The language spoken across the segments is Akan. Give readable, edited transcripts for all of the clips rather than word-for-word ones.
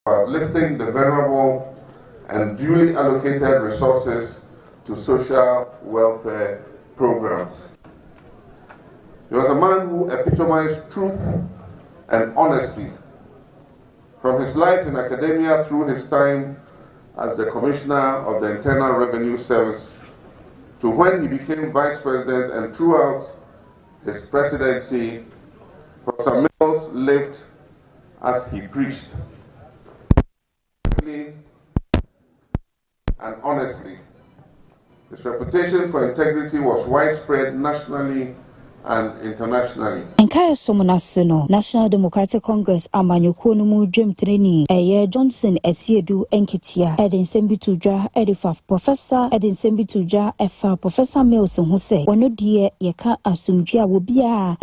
lifting the vulnerable and duly allocated resources to social welfare programs. He was a man who epitomized truth and honesty. From his life in academia through his time as the Commissioner of the Internal Revenue Service to when he became Vice President and throughout his presidency, Professor Mills lived as he preached, and honestly. His reputation for integrity was widespread nationally and internationally. Enkaya Somonasino, National Democratic Congress, Manye Nuekie Dream Training, Johnson Esiedu Enkitia, Edin Sembituja, Edifaf Professor, Edin Sembituja, Efa Professor Mills, who say, one dear Yaka Asumjia will be a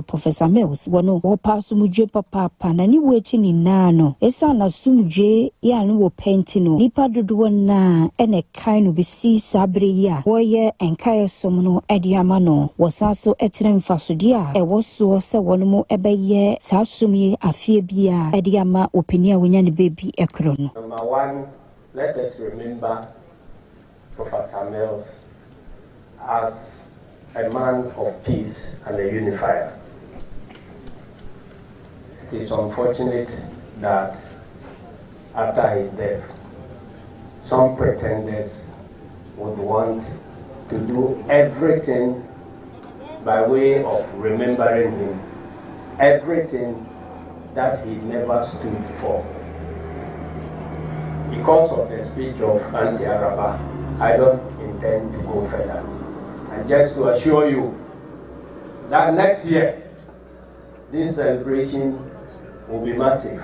Professor Mills, one of Pasumuje Papa, Panani waiting in Nano, Esan Asumje, Yan wo Pentino, Lipa Duduana, and a kind of Bisi Sabria, Warrior Enkaya Somono Ediamano, was also etrem fasudia e woso se wono ebeye sasumi afie bia ediama opinia wonya ne baby ekro no. Number one, let us remember Professor Mills as a man of peace and a unifier. It is unfortunate that after his death, some pretenders would want to do everything by way of remembering him, everything that he never stood for. Because of the speech of anti-Araba, I don't intend to go further. And just to assure you that next year, this celebration will be massive.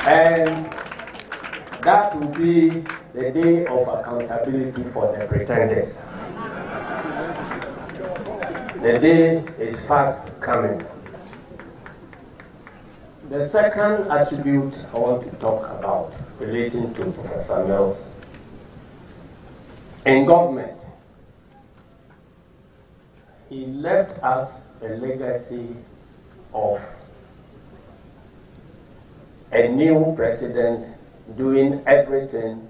And that will be the day of accountability for the pretenders. The day is fast coming. The second attribute I want to talk about relating to Professor Mills. In government, he left us a legacy of a new president doing everything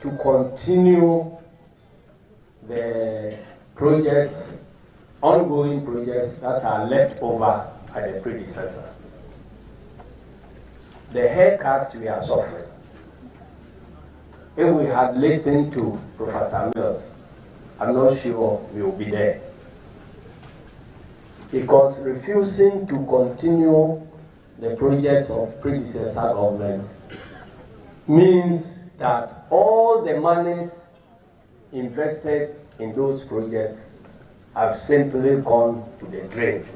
to continue the projects, ongoing projects that are left over by the predecessor. The haircuts we are suffering. If we had listened to Professor Mills, I'm not sure we will be there. Because refusing to continue the projects of predecessor government means that all the monies invested in those projects have simply gone to the drain.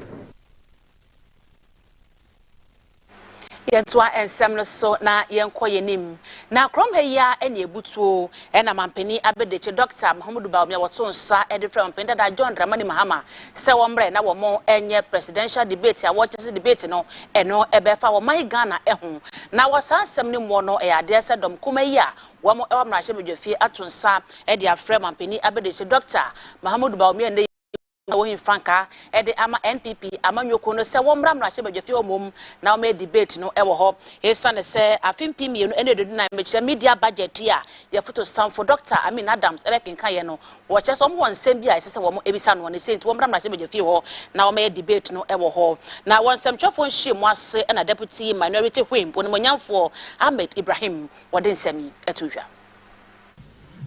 Yentwa ensem no so na yenko yenim na krom heya ene ebutuo ena mampeni abedeche Dr. Muhammadu Bawumia woto nsa edefra mampeni da John Dramani Mahama se womre na womo enye presidential debate ya watches debate no eno ebefa wo man Ghana ehu na wasansem ni mo no e ade se dom kuma yi a womo e womra hye medwafie atonsa e de afra mampeni abedeche Dr. Muhammadu Bawumia ne wohin franka ede ama NPP ama Nuekie no se womra mra hye badwafie omom na o me debate no e wo ho esa ne se afimpi mienu ene dedu na meche media budget ya ye photo stand for Dr. Amin Adams ebe kenkan ye no wo che so mo wonsem bia ese wom ebisa no ne se nti womra mra hye badwafie ho na o me debate no e wo ho na wonsem twefo nhie mo ase na deputy minority whip woni monyamfo Ahmed Ibrahim wode nsemi etujwa.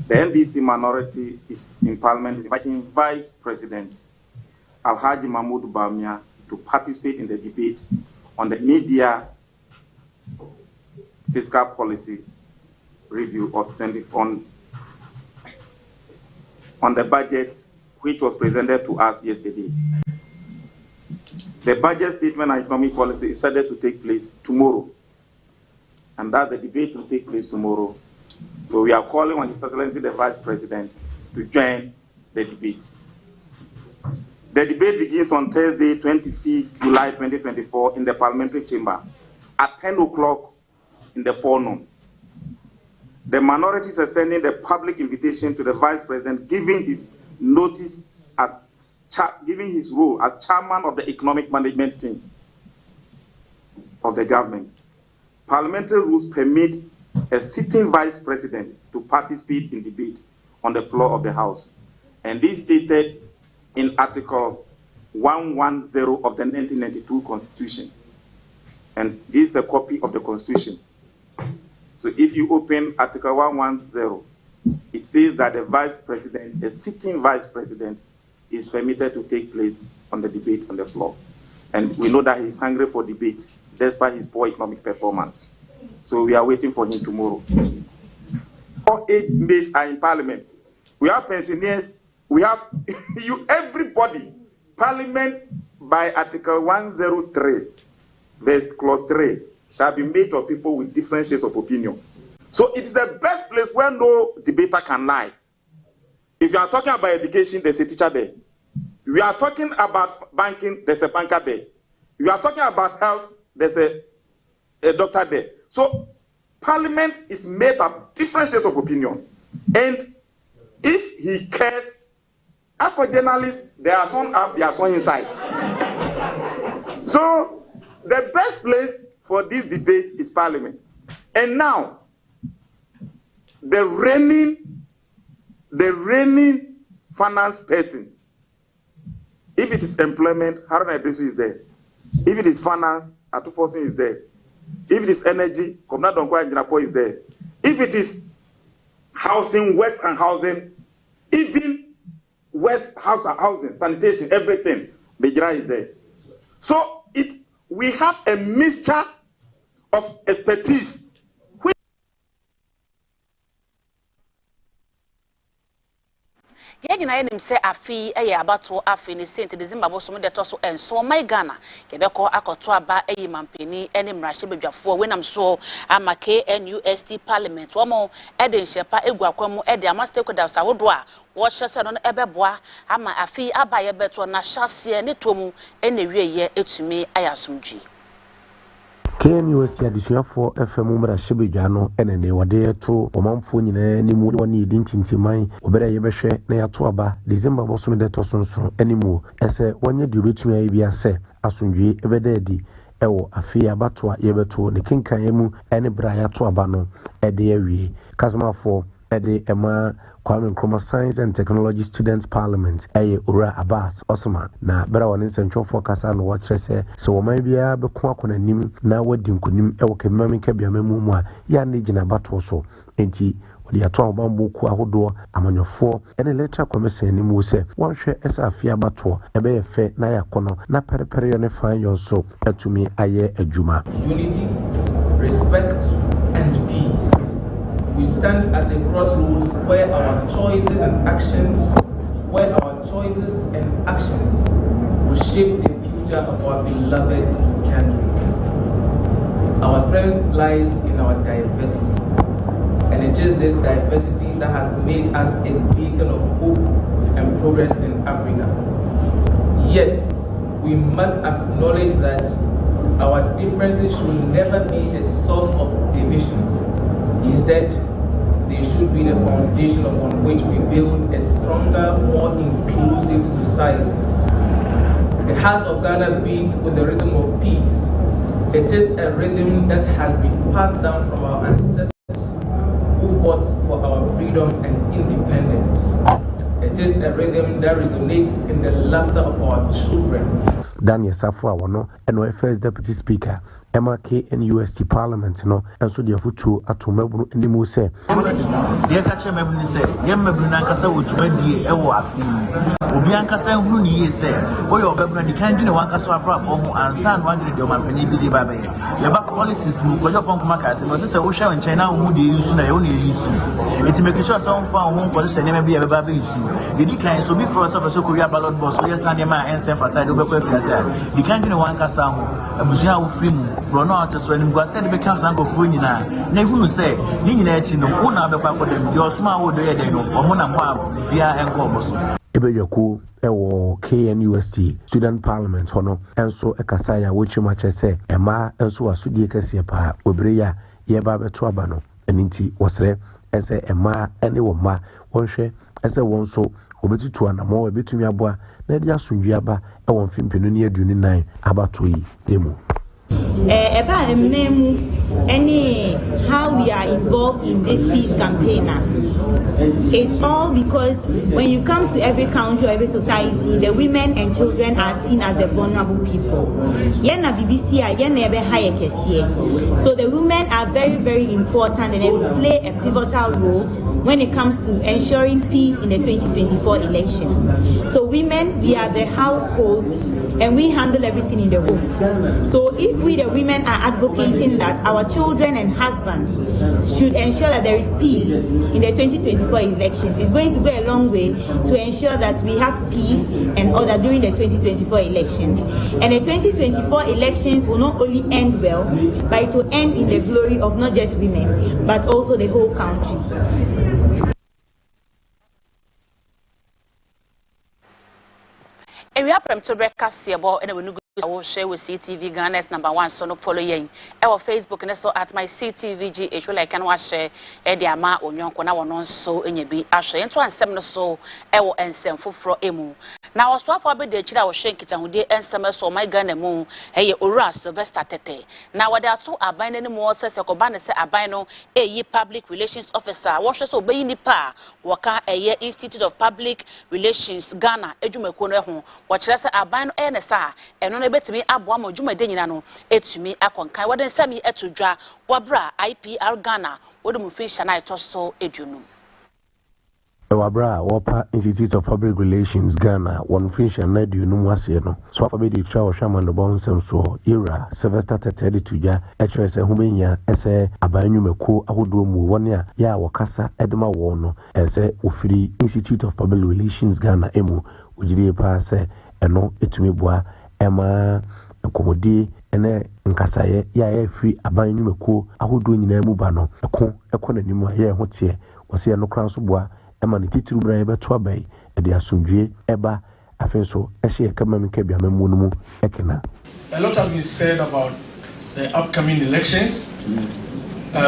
The NDC minority is in Parliament is inviting Vice President Alhaji Muhammadu Bawumia to participate in the debate on the media fiscal policy review of on the budget which was presented to us yesterday. The budget statement and economic policy is scheduled to take place tomorrow, and that the debate will take place tomorrow. So we are calling on His Excellency the Vice President to join the debate. The debate begins on Thursday, 25th July 2024 in the Parliamentary Chamber at 10 o'clock in the forenoon. The minority is extending the public invitation to the Vice President, giving his notice as giving his role as chairman of the Economic Management Team. of the government. Parliamentary rules permit a sitting vice president to participate in debate on the floor of the House. And this is stated in Article 110 of the 1992 Constitution. And this is a copy of the Constitution. So if you open Article 110, it says that the vice president, the sitting vice president, is permitted to take place on the debate on the floor. And we know that he's hungry for debate, despite his poor economic performance. So we are waiting for him tomorrow. All 8 mates are in Parliament. We have pensioners, we have everybody. Parliament, by Article 103, verse clause 3, shall be made of people with different shades of opinion. So it is the best place where no debater can lie. If you are talking about education, there's a teacher there. We are talking about banking, there's a banker there. We are talking about health, there's a doctor there. So Parliament is made of different shades of opinion. And if he cares, as for journalists, there are some up, there are some inside. So the best place for this debate is Parliament. And now, the reigning finance person, if it is employment, Haruna Idrisu is there. If it is finance, Atufosin is there. If it is energy, Komna Donkwa Njinapo is there. If it is housing, West and housing, even West housing, sanitation, everything, Bejira is there. So we have a mixture of expertise. Yagina yenim se afi eye abato afi ni St December bosom de to so enso my Ghana kebeko akoto aba eye mampeni ene mrahye bedwafo wenam so ama KNUST Parliament wo mo eden shepa egu akwamu ede ama stakeholders awodo a wo hyese no ebeboa ama afi aba ye beto na hyase ne tomu ene wieye etumi ayasomdwi KNUST adisuafo FM mrahye bedwano ene ne wode to omamfo nyina ni mu woni edintintiman obere ye behwe na yato aba December bosom de to sonso animu ese wonye de obetumi ayi bia se asundwe ebededi ewo afi abato a ye beto ne kenkan yemu ene bra yato aba no ede awie kasmafo ede ema Kwame Nkrumah Science and Technology Students Parliament eye Ura Abbas Osman na bera woni nsentwo kasa no watche se wo man bia be ko akona nim na wadi nkonim ewo kemame ka bia memu mu a ya ne gina bato so enti wodi ato abambo ku ahodo amanyofo ene letter commission ni mu se wonhwe esa afia bato ebe ye fe na yakono na perepere yo ne fan yo so atumi aye adwuma unity, respect and peace. We stand at a crossroads where our choices and actions will shape the future of our beloved country. Our strength lies in our diversity, and it is this diversity that has made us a beacon of hope and progress in Africa. Yet, we must acknowledge that our differences should never be a source of division. Instead, they should be the foundation upon which we build a stronger, more inclusive society. The heart of Ghana beats with the rhythm of peace. It is a rhythm that has been passed down from our ancestors who fought for our freedom and independence. It is a rhythm that resonates in the laughter of our children. Daniel Safwa wano eno first deputy speaker KNUST Parliament no enso de afutu atomabunu animu se ye ka che mabunu se ye mabunu nankasa wotumadie ewo afi obi ankasa hunu ni ye se oyo obabunu di kanji ne wankasa aprapo mu ansa no agire de o mampani bi di ba be ye ba politics mu ko jopon kuma ka se no se wo hwe nchen na wo di yusu na ye wo ne yusu eti make sure some fa wo ko se ne ma bi ye ba yusu de di kan so bi for so korea ballot box so ye stand ye ma ense fata de obekwa fiase di kanji ne wankasa ho abusia wo free mu Bruno Artist when go said because Uncle Funina. Never say, Nina Chino, una Bepako, your small wood, or Mona, Bia and Gomos. Ebeyoku, ewo KNUST Student Parliament, hono, and so a Kasaya, which much I say, a ma, and so a Sudi Kasiapa, Ubria, Yeba Trabano, and Inti was there, as a ma, and a ma, one share, as a one so, Obetu to an more between Yabua, Nadia Sunjaba, a 1 film Penunia Dunin 9, Abatui, Demo. about how we are involved in this peace campaign. It's all because when you come to every country or every society, the women and children are seen as the vulnerable people. So the women are very, very important and they play a pivotal role when it comes to ensuring peace in the 2024 elections. So women, we are the household and we handle everything in the home. So if we the women are advocating that our children and husbands should ensure that there is peace in the 2024 elections, it's going to go a long way to ensure that we have peace and order during the 2024 elections. And the 2024 elections will not only end well, but it will end in the glory of not just women, but also the whole country. We are Ctv Kasiebo and we will share with Ctv Ghana's #1 so no follow yen. Our Facebook and so at my CTVGH will I can watch share the ama on yon kona one so in ye be ashe into and seven so ewo and sem for emu. Now I was for the chida was shank it and would and summer so my Ghana moon hey ora Sylvester Tete. Now what there are two abine anymore says a cobana say abino a ye public relations officer washes obey nipa waka a year Institute of Public Relations Ghana edumekono watch us abino NSA and on a bit me abwamo juma denino etumi akonkai waden semi etudra wabra IPR Ghana wodu mufisha na itoso edunum. Wabra Wapa Institute of Public Relations Ghana one fish and ned you know no so for the trial shaman the bones so era Sylvester Tete tuja HSA Humania ese abanyu meko ahodo mu won ya wakasa edema wono ese ofiri Institute of Public Relations Ghana emu ujide pa se eno etumi boa ema nkomodi ene nkasaye ya free abanyu meko ahodo nyina mu ba no eko nanimu ya hotie wose no kran so boa Emani titru brebe twabay edi asundwe eba afenso ehye kamamike bia mamunumu ekena. A lot has been said about the upcoming elections.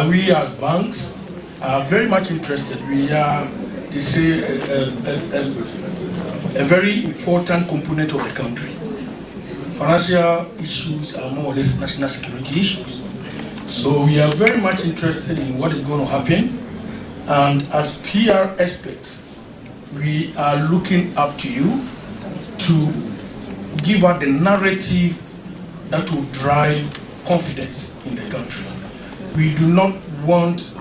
We as banks are very much interested. We are, they say, a very important component of the country. Financial issues are more or less national security issues. So we are very much interested in what is going to happen. And as PR experts, we are looking up to you to give us the narrative that will drive confidence in the country. We do not want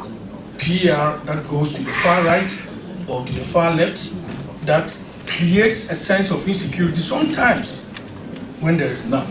PR that goes to the far right or to the far left that creates a sense of insecurity sometimes when there is none.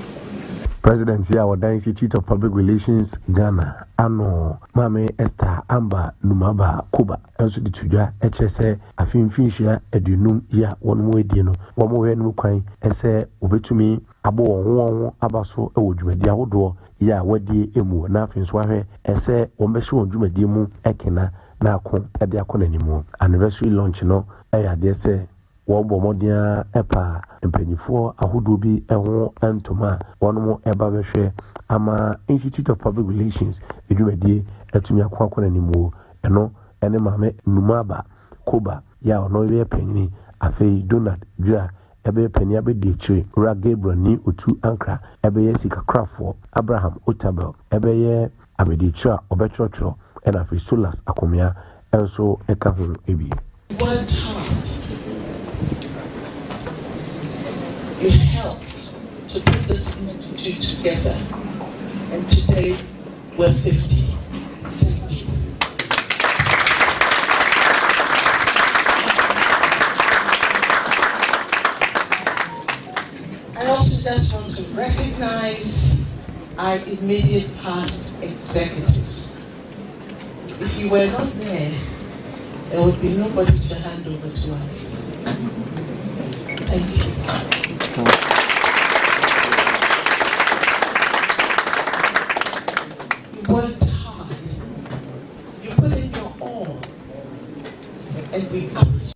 President here our Institute of Public Relations Ghana ano Mame Esther Amba Numaba Kuba enso di tuja HSA afinfinhia edunum ya wonmo edi no womo we no kwan ese obetumi abo won abaso ewo dwumadi ahodo ya wadi emu na afinso ahwe ese wombehye won dwumadi mu ekena na akon ede akona nimu anniversary launch no eya de se wobo modia epa empanyifo ahodo bi eho antoma wono eba behwe ama Institute of Public Relations edwumadi etumi akon nimu eno ene Mame Numaba Kuba ya ono ye penyini afei Donald Dra ebe penya be de chire Ra Gabriel ni otu ankra ebe ye sika krafo Abraham Otabel ebe ye abedichira obetrotro ena afei Solas Akomia enso eka ho ebi. One time you helped to put this institute together, and today we're 50. Thank you. I also just want to recognize our immediate past executives. If you were not there would be nobody to hand over to us. Thank you. You worked hard. You put in your all. And we appreciate.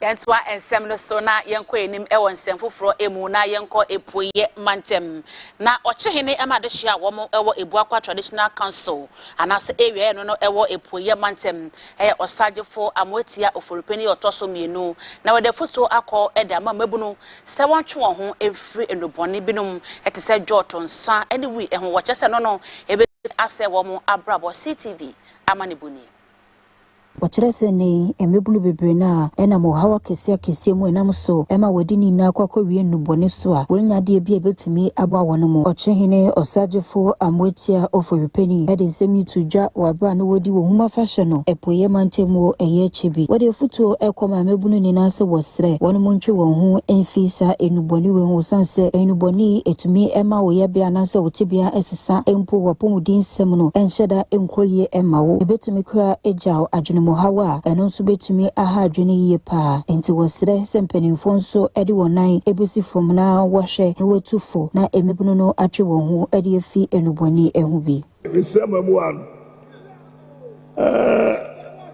Yantwa ensem no so na yenko enim ewo nsem foforo emu na yenko epoye mantem na ochehene amade hia wo mo ewo ebuakwa traditional council anase area no ewo epoye mantem osagefo amotia oforupeni otoso mienu na wede foto akọ ede ama mabunu se wontwe wo ho efri enobone binum etese joto nsa ene wi eho wo chese no ebe ase wo mo abrabo Ctv amanibuni Watrese ni emebulu bebre na ena mohawa kese mu enam so ema wadini na kwakọ wie nubone so a wenya de bia betimi agba wono mu ochehene osagefo amwetia oforupeni ede nsemi tudwa wabra no wodi wo huma fashion no epoye mantemu eye chebi wode futuo ekoma mebunu ni na se wosre wono muntwe won ho enfisa enubone we ho sanse enubone etumi ema wo ye bia na se wotibia esesa empo wapomudin sem no enhyeda enkoye ema wo ebetumi kra ejaw adwene hawa enonso betumi aha adwene yie pa enti wosre sempenimfo nso ede wonan ebesi fom na wohwe na watufo na emebunu no atwe won ho ede afi enuboni ehu bi esema mu an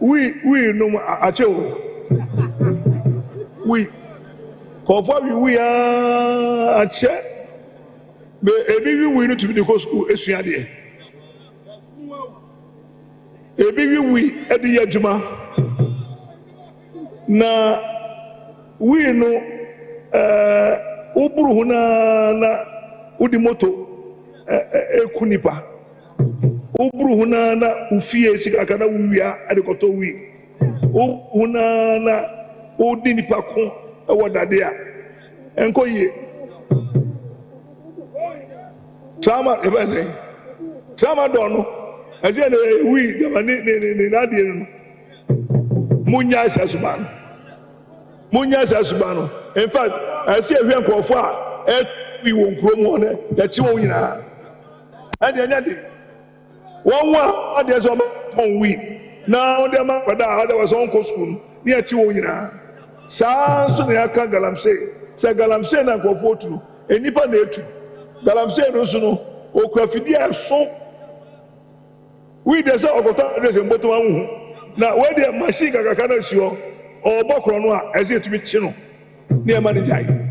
we no achewo we kofo we ache be ebi we no to be the school esuade ebi we edi adwuma na we no uburu hu na udi moto ekunipa uburu hu na ufie sika kana wuwia adekoto wi hu na udi nipa ko ewodade a enkoye trauma ebeze trauma dono as we ni na de no munya asasubano in fact I see ehwe nkofo a we won krom ho ne ya chi won nyina ade anya de won wa ade so on we na on de ma kwada ade was on ko school ni ya chi won nyina saa so ne aka galamse na nkofo otu enipa na etu galamse no so no okrafidi eso we dey say okota dey say mboto anhu na we dey machine kakaka na sio obokro no a eze etumi chi no na e manage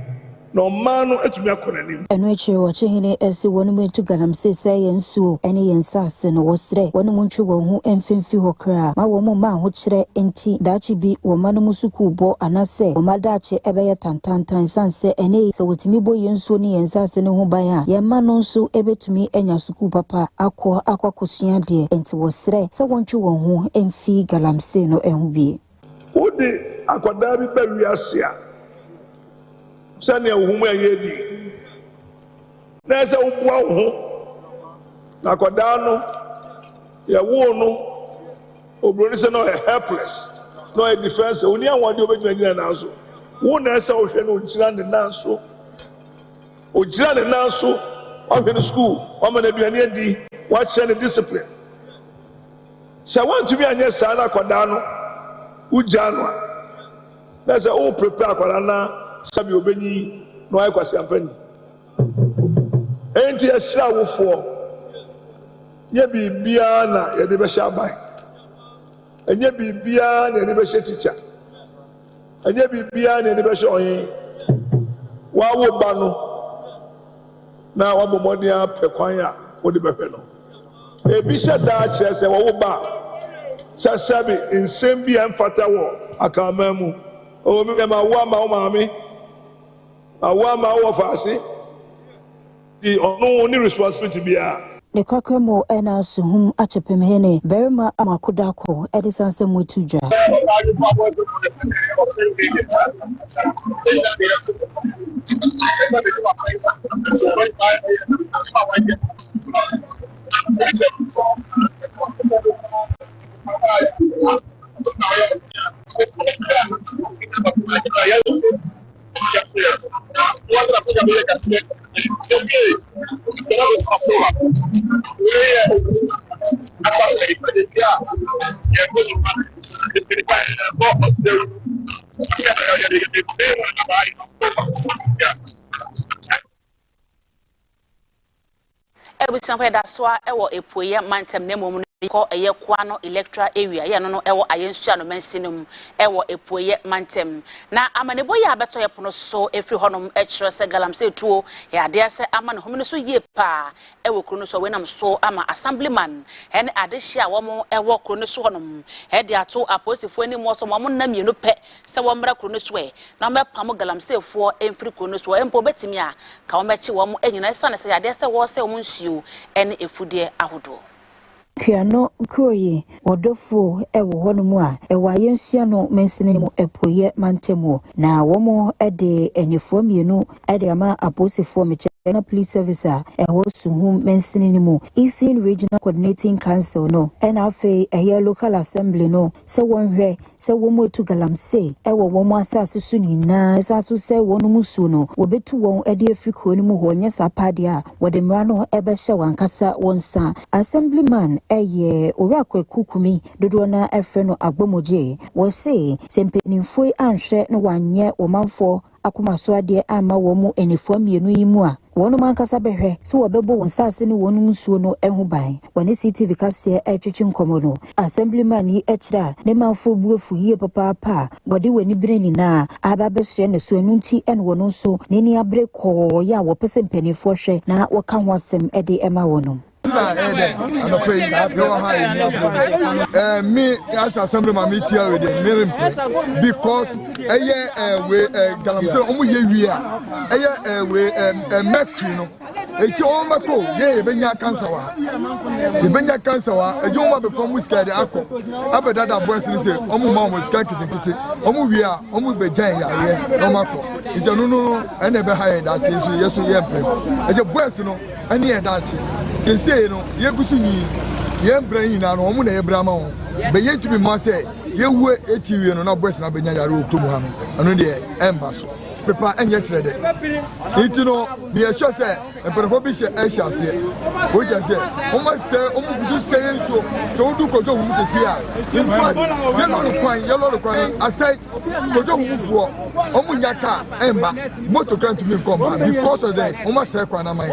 no man no etumi akona nim eno eche wo chehene ese wonu mentu galamse say yensuo ene yensase no wosre wonu muntwe wo hu emfemfi hokra ma wo mu ma ho kire enti dachi bi wo manu musuku bo anase wo madache ebeye tantantan sanse ene se wotimi bo yensuo ni yensase ne ho ban a ye ma no nso ebetumi enya suku papa akwakosia de enti wosre se wontwe wo hu emfi galamse no ehu bi wodi akwada bi ba wiase a sani ehuma yedi na se ubwa ho na kwada no ya wo no obroni se no helpless no a defense oni anwade obegyina na so wo na se ohwe no gira ne na so ogira ne na so ohwe no school o ma na duane adi wa che ne discipline se want to be anya sa na kwada no uja no na se o prepare kwada na sabi obenyi no ay kwasi ampani enti ehira wofo ye bibia na ye de be shaban enye bibia na ye de be teacher enye bibia na ye de be oyin wa wo ba no na wa bomodi a pekwan a wo de be hwe no ebi se da kire se wo ba sasabi nsem bi amfata wo akamamu o mi ma wa ma o ma mi awama wo faase di ono ni responsibility bia ne kwakwemo ena suhum achepem hene berima amakodako edison semutudwa Ebusan fa da so a ewo epoye mantem na mom ko eye kwano electoral area ye no ewo ayensua no mansinum ewo epoye mantem na amanebo ya abeto ye pono so efri honom ekire se galamse tuo ya de ase amane homne so ye pa ewo krono so wenam so ama assemblyman hen adehia wo ewo krono so honom he de ato aposifo ani mo so mo na mienu pe se wo mra krono so e na me pam galamse fo emfri krono so empo betimi a ka wo mechi wo mo enyina sane se ya de ase wo se wo nsuo ene efude ahodo Kiano Kroye, Wodofo, Ewo Honumwa, Ewa Yensiano, Mensinimo, Epoye Mantemo, na Womo, Ede, Enyefomienu, Ede Ama Aposifo, China Police Servicer, Ewo Suhum, Mensinimo, Eastern Regional Coordinating Council, no, NFA, a local assembly, no, se one re, se womo to Galamse, Ewo Womo Sasusuni, na, Sasu se Wonumusu, no, Wobetu won Ede Fikonimu, Wonyasa Padia, Wademrano, Ebesha Wankasa, Wonsa, Assemblyman, Eye Orakwe Kukumi dodo na efreno agbomoje wo se sempenimfo anhwe no wanye omanfo akomaso ade ama wo mu enifo mienu yimu a wono mankasa behwe so wobebo won sase ne wonu musuo no eho ban wone Ctv Kasiebo etwetwe nkomo no assemblyman yi ekira ne manfo buefu yie papa bode wani breni na ababehye ne so anunti en wono so ne ni abre ko ya wo pese mpenifo hwe na wo ka ho asem ede ema wono me as assemblyman me tia with the because we galamse omu ye wi a we mercury no echi o mako ye benya cancer wa eji o ma be from muska de akọ abedada boys ni say omu ma omu ska kitikiti omu wi a omu be jan ya re no mako ije no ene be high that so yeso ye mpe eje boys no ene ye that kense no ye gusuni ye brain na no omu na ye brama ho be ye to be ma say ye wu echiwie no na boys na benya yare oktomu ha no anu de emba so pepa enye kire de itino ye sure say emperor bi she asia se o je say o ma se o mu gusu se enso so du kojo hu mu se a in fact ye lo kwan asai kojo hu mu fuo o mu nyaka emba motor grant to me come because of that o ma se kwan na mai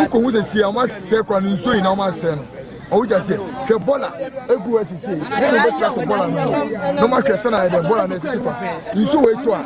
ko hu se a o ma se kwan nso ina o ma se no o ja say ke bola egu asisi ne be track bola no ma ke sana de bola na sitifa nso we to a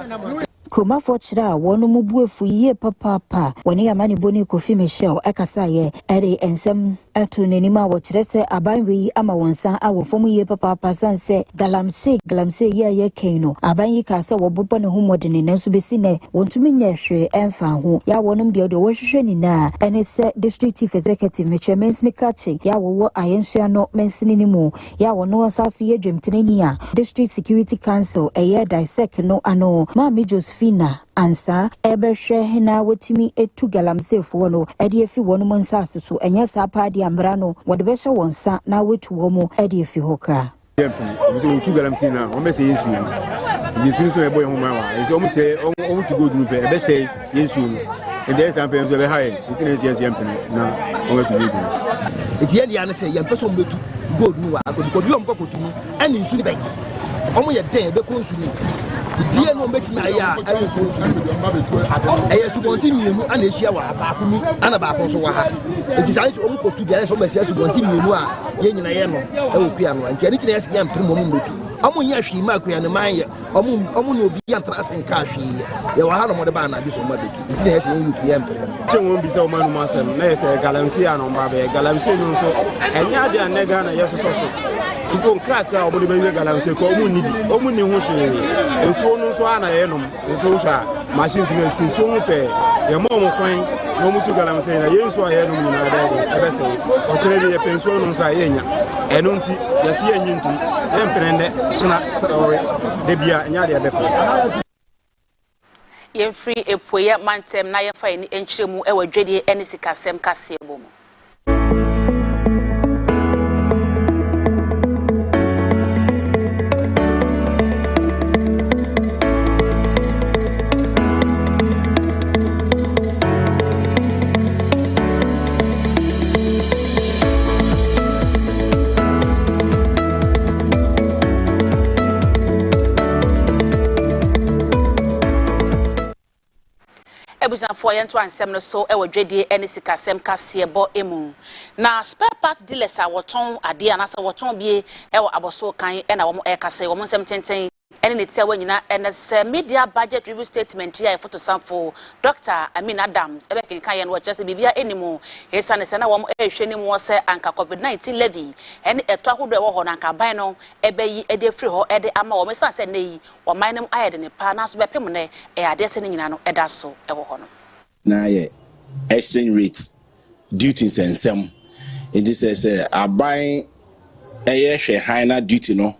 Kuma Forchra, one mubuefu ye papa, when ye mani boni kofi Michelle, Akasaye, Ere and some Atunenima, what rese Abanwi, Amawansa, our former ye papa, san se, Galamse, ye kano, Abanyi Casa, or Bupon Humodin in Nesubisine, want to mean Neshe, and Fahu, Ya won't be the washing na, and it's district chief executive, Mitchell Mensnikachi, Ya wo Ayensia not mentioning more, Ya no Sasu Jim Tenenia, district security council, a year dissect no ano, Mammy Josephina, ansa, Ebershe, na wetimi etu galamse fono, Ediefi woman sasu, and yes, a party ambrano, what the best one sa, now which womo, Ediefi hoka. Two galamse now, I'm saying soon. The solution a boy home, it's almost say, almost to go to the best say, yes, soon. And there's some parents very high, it is yes, yamping now, over to you. It's the end, I say, young person go to go to because you go to me, and in Sudan. Only a day, the consumer. Dear no make my ya, I was to continue and a share and about also. It is also uncle to the rest of myself to continue. Yenayano, oh, piano, and anything else can promote. Amuyashi, Marco and Maya, Omun will be trust and cash. You are hard on the banner, this one, it has you to the emperor. So won't be so man, Master, Ness, Galamsian on Babe, Galamsian, so, and Yadia Negana, yes, also. People crack out the baby Galamse, Omuni, and so no so ana enom, and so machines in so pay. Your mom coin, no more to Galamse, and you saw a room in our day, or cherry a pension on Kayena, and unti, Yasi and Yuntu, Emperor, China, sorry, Debia, and Yadia Bepo. Yen free a poya mantem na ye fa ni enchiremu e wadwede ene sikasem Kasiebo mu. Ebusanfo yento ansem no so e wodwedie ene sikasem Kasiebo emu na spare parts dealers a woton ade anasa woton bie e wo aboso kan e na wo e kase wo nsem tenten ene ne tia wanyina ene se media budget review statement ya photo sample Dr. Amin Adams e be kenkan ye no chese bibia enimo esa ne se na wo e hwe ni mo se anka COVID-19 levy ene eto ahodo e wo ho na anka ban no e be yi e de free ho e de ama wo mesa se nei wo man nem ayede ne pa na so be pem ne e ade se ne nyina no e da so e wo ho no na ye exchange rates duties and some in this say aban eye hwe high na duty no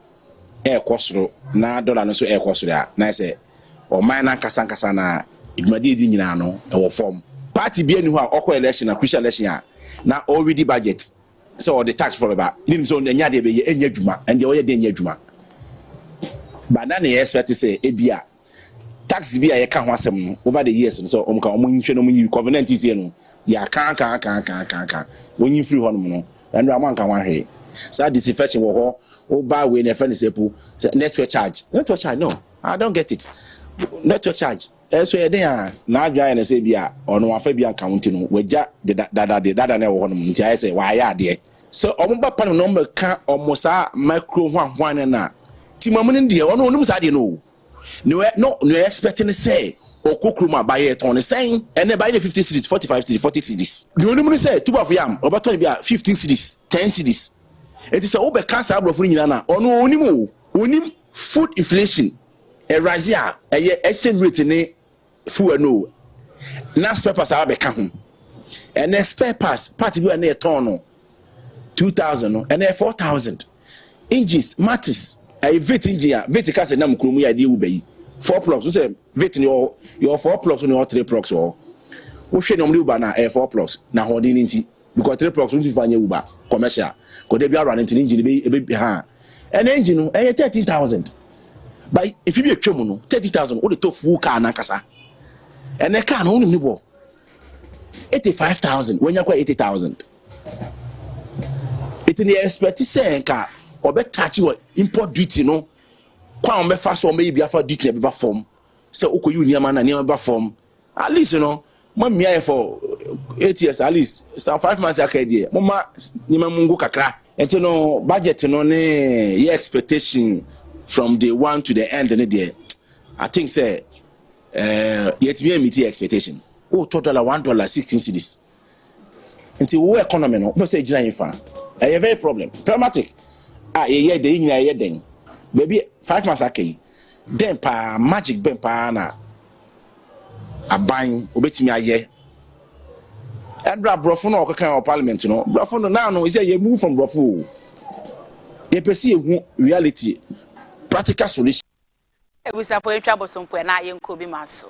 e kwosoro na dollar no so e kwosoro a na say o man na kasa na idumade di nyina no e wo form party bi ani ho a okọ election na crucial election a na already budget so the tax for about nim so nya de be enya dwuma and de oye de enya dwuma but na na expect say ebia tax bi a ye ka ho asem over the years so omka omunhwe no munyi covenant is here no ya kan wonyi free ho no no and am kan wan hwe so disinfection wo ho o ba we na friend sepu network charge no I don't get it network charge so ye den a na adwan na say bia ono afa bia account no wagya dada na wo ho no nti aye say wa ya ade so omba pa no number ka omosa micro ho na timamun de ono onum sa de no no expecting say okokruma buy ton saying and buy the 50 cities 45 cities 40 cities the only say two of yam obaton bia 15 cities 10 cities it is obe cancer abrofo nyina na ono onim food inflation erazia exchange rate ne fuel no na spare parts are be ka ho and spare parts part bi na ton no 2000 and 4000 inches matters I vet engineer vet ka say na mkromu ya de ubayi 4 plugs so say vet ni your 4 plugs ni your 3 plugs o wo hwe ni omri uba na 4 plugs na holding nti because 3 plugs we fanya uba commercial ko de bia run nti engine be ha and engine no 13000 but if you be atwam no 30000 wo de to full car na kasa and the car no ni bo 85000 when you kwa 80000 it ni expect say nka obetachi what import duty no kwa on be fa so me bia fa duty e be form say okoyi uniama na niam be form at least you know mamia here for 8 years at least some 5 months akade mama nyima mungu kakra enti no budget no ne your expectation from the one to the end ne there I think say yet me meet expectation oh $1 $16 cedis enti wo economy no no say gina yifa a very problem pragmatic ye de nyina ye den baby 5 months akay den pa magic ben pa na aban obetimi aye and brofo no okaka o parliament no brofo no now no is ye move from brofo ye pesi ehu reality practical solution ebusa for etwa bosompo na ye nko bi maso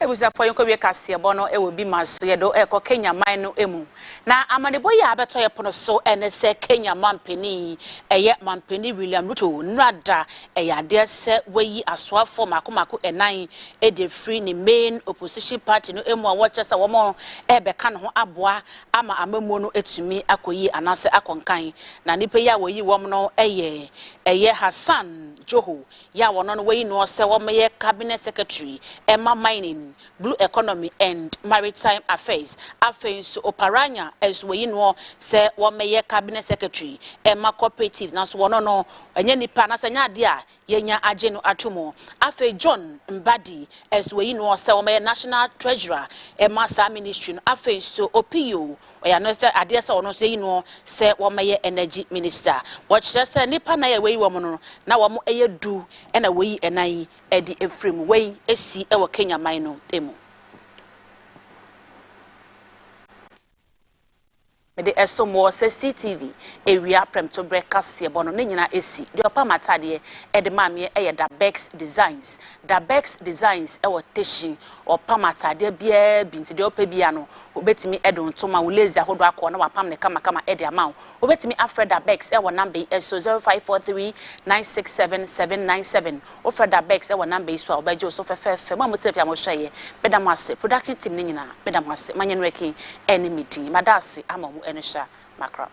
Ebusa for Ctv Kasiebo no e will be maso ye do e ko Kenya man no emu na amanebo ya abeto ye pono so ene se Kenya mampeni eye mampeni William Ruto nrada ya de se weyi asoafo makomako enan e de free ni main opposition party no emu a watch se wo mo e be ka no ho aboa ama amamu no etumi akoyi anase akonkan na nipa ya weyi wo no eye Hassan Joho ya wono no weyi no se wo me cabinet secretary Emma mining blue economy and maritime affairs so oparanya as we know say wo meye cabinet secretary Emma cooperative na so wono no enye nipa na sanya de a yenya agye no atomo afe John Mbadi as we know say wo meye national treasurer Emma sa ministry no afe so opio oya no say ade say wono say no say wo meye energy minister what say nipa na ye we wo mo no na wo mo eye du e na we enan e di efrem we esi e wo Kenya man no emu de esomo se Ctv area premto Kasiebo no nyina esi de opa matade e de maame e da Bex designs e wo teshin opa matade bia bi nti de opa bia no obetimi edon to ma lazy ahodo akọ na wapam ne kama ede ama obetimi Afreda Bex e wo number so 0543967797 Ofreda Bex e wo number so obejo so fefe ma motife amohye bedamase production team ni nyina bedamase Manye Nuekie eni meeting madase ama mu enisha makra